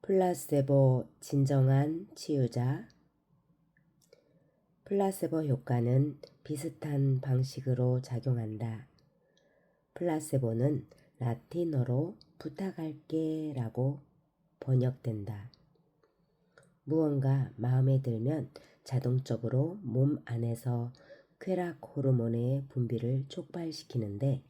플라세보 진정한 치유자. 플라세보 효과는 비슷한 방식으로 작용한다. 플라세보는 라틴어로 부탁할게 라고 번역된다. 무언가 마음에 들면 자동적으로 몸 안에서 쾌락 호르몬의 분비를 촉발시키는데,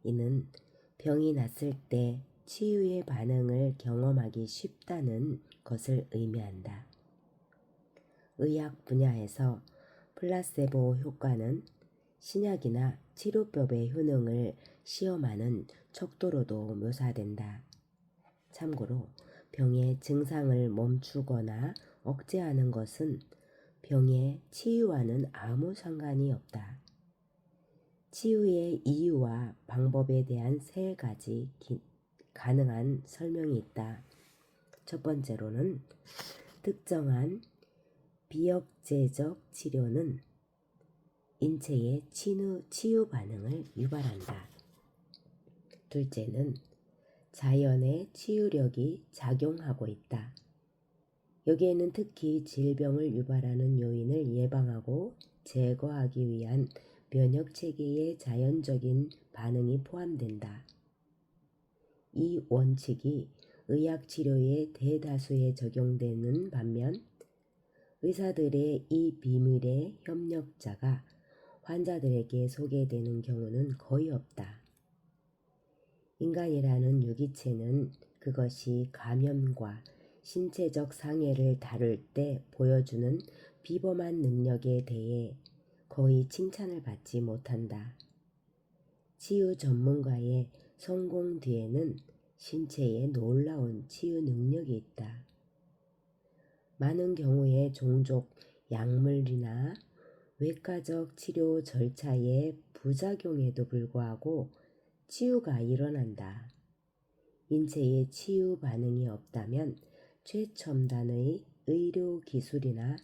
이는 병이 났을 때 치유의 반응을 경험하기 쉽다는 것을 의미한다. 의학 분야에서 플라세보 효과는 신약이나 치료법의 효능을 시험하는 척도로도 묘사된다. 참고로 병의 증상을 멈추거나 억제하는 것은 병의 치유와는 아무 상관이 없다. 치유의 이유와 방법에 대한 3가지 가능한 설명이 있다. 첫 번째로는 특정한 비역제적 치료는 인체의 치유 반응을 유발한다. 둘째는 자연의 치유력이 작용하고 있다. 여기에는 특히 질병을 유발하는 요인을 예방하고 제거하기 위한 면역체계의 자연적인 반응이 포함된다. 이 원칙이 의학치료의 대다수에 적용되는 반면, 의사들의 이 비밀의 협력자가 환자들에게 소개되는 경우는 거의 없다. 인간이라는 유기체는 그것이 감염과 신체적 상해를 다룰 때 보여주는 비범한 능력에 대해 거의 칭찬을 받지 못한다. 치유 전문가의 성공 뒤에는 신체에 놀라운 치유 능력이 있다. 많은 경우에 종족, 약물이나 외과적 치료 절차의 부작용에도 불구하고 치유가 일어난다. 인체의 치유 반응이 없다면 최첨단의 의료 기술이나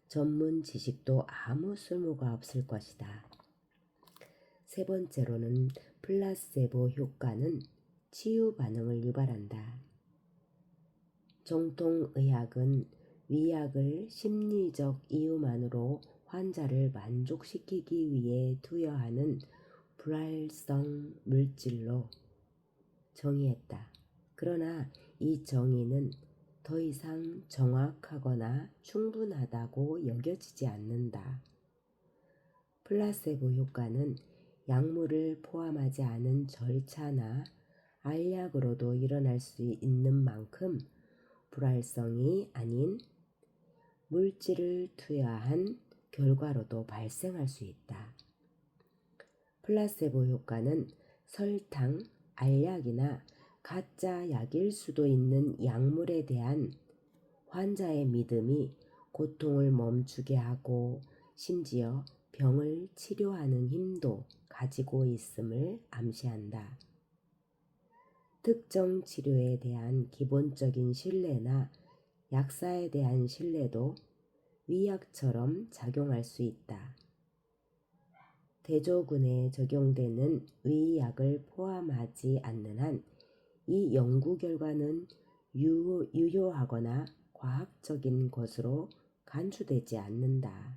전문 지식도 아무 쓸모가 없을 것이다. 세 번째로는 플라세보 효과는 치유 반응을 유발한다. 정통의학은 위약을 심리적 이유만으로 환자를 만족시키기 위해 투여하는 불활성 물질로 정의했다. 그러나 이 정의는 더 이상 정확하거나 충분하다고 여겨지지 않는다. 플라세보 효과는 약물을 포함하지 않은 절차나 알약으로도 일어날 수 있는 만큼 불활성이 아닌 물질을 투여한 결과로도 발생할 수 있다. 플라세보 효과는 설탕, 알약이나 가짜 약일 수도 있는 약물에 대한 환자의 믿음이 고통을 멈추게 하고 심지어 병을 치료하는 힘도 가지고 있음을 암시한다. 특정 치료에 대한 기본적인 신뢰나 약사에 대한 신뢰도 위약처럼 작용할 수 있다. 대조군에 적용되는 위약을 포함하지 않는 한 이 연구 결과는 유효하거나 과학적인 것으로 간주되지 않는다.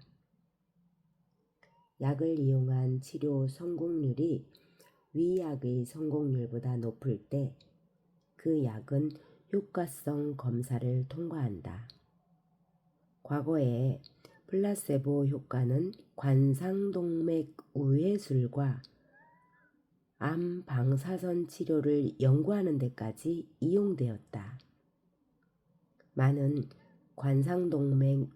약을 이용한 치료 성공률이 위약의 성공률보다 높을 때 그 약은 효과성 검사를 통과한다. 과거에 플라세보 효과는 관상동맥 우회술과 암 방사선 치료를 연구하는 데까지 이용되었다. 많은 관상동맥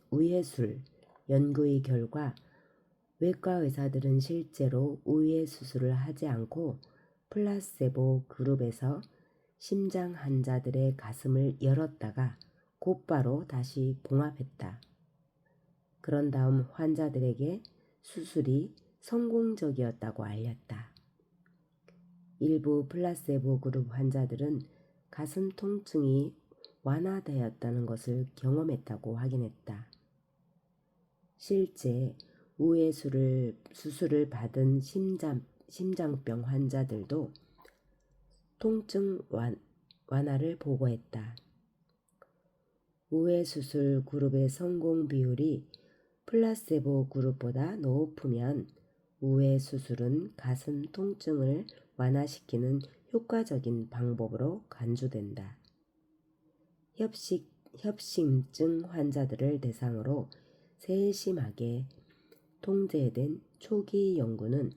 우회술 연구의 결과 외과 의사들은 실제로 우회 수술을 하지 않고 플라세보 그룹에서 심장 환자들의 가슴을 열었다가 곧바로 다시 봉합했다. 그런 다음 환자들에게 수술이 성공적이었다고 알렸다. 일부 플라세보 그룹 환자들은 가슴 통증이 완화되었다는 것을 경험했다고 확인했다. 실제 우회 수술을 받은 심장병 환자들도 통증 완화를 보고했다. 우회 수술 그룹의 성공 비율이 플라세보 그룹보다 높으면 우회 수술은 가슴 통증을 완화시키는 효과적인 방법으로 간주된다. 협심증 환자들을 대상으로 세심하게 통제된 초기 연구는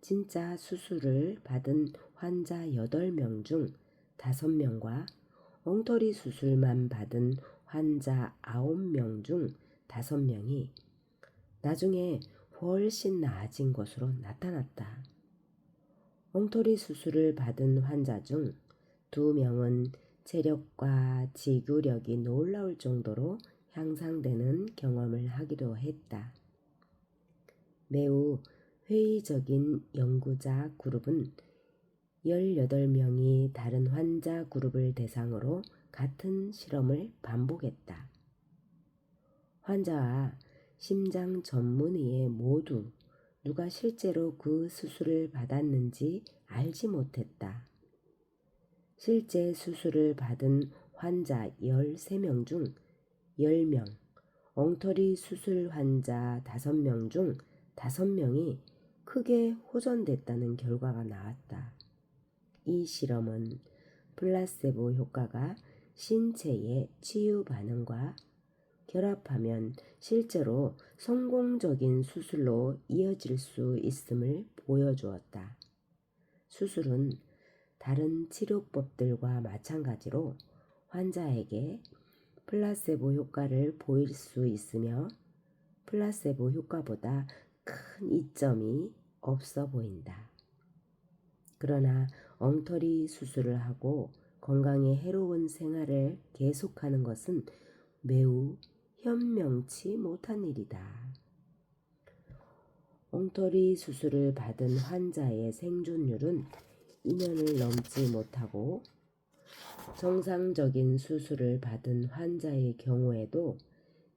진짜 수술을 받은 환자 8명 중 5명과 엉터리 수술만 받은 환자 9명 중 5명이 나중에 훨씬 나아진 것으로 나타났다. 엉터리 수술을 받은 환자 중 2명은 체력과 지구력이 놀라울 정도로 향상되는 경험을 하기도 했다. 매우 회의적인 연구자 그룹은 18명이 다른 환자 그룹을 대상으로 같은 실험을 반복했다. 환자와 심장 전문의의 모두 누가 실제로 그 수술을 받았는지 알지 못했다. 실제 수술을 받은 환자 13명 중 10명, 엉터리 수술 환자 5명 중 5명이 크게 호전됐다는 결과가 나왔다. 이 실험은 플라세보 효과가 신체의 치유 반응과 결합하면 실제로 성공적인 수술로 이어질 수 있음을 보여주었다. 수술은 다른 치료법들과 마찬가지로 환자에게 플라세보 효과를 보일 수 있으며 플라세보 효과보다 큰 이점이 없어 보인다. 그러나 엉터리 수술을 하고 건강에 해로운 생활을 계속하는 것은 매우 현명치 못한 일이다. 엉터리 수술을 받은 환자의 생존율은 2년을 넘지 못하고 정상적인 수술을 받은 환자의 경우에도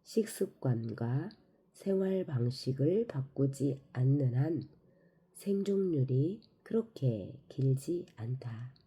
식습관과 생활 방식을 바꾸지 않는 한 생존율이 그렇게 길지 않다.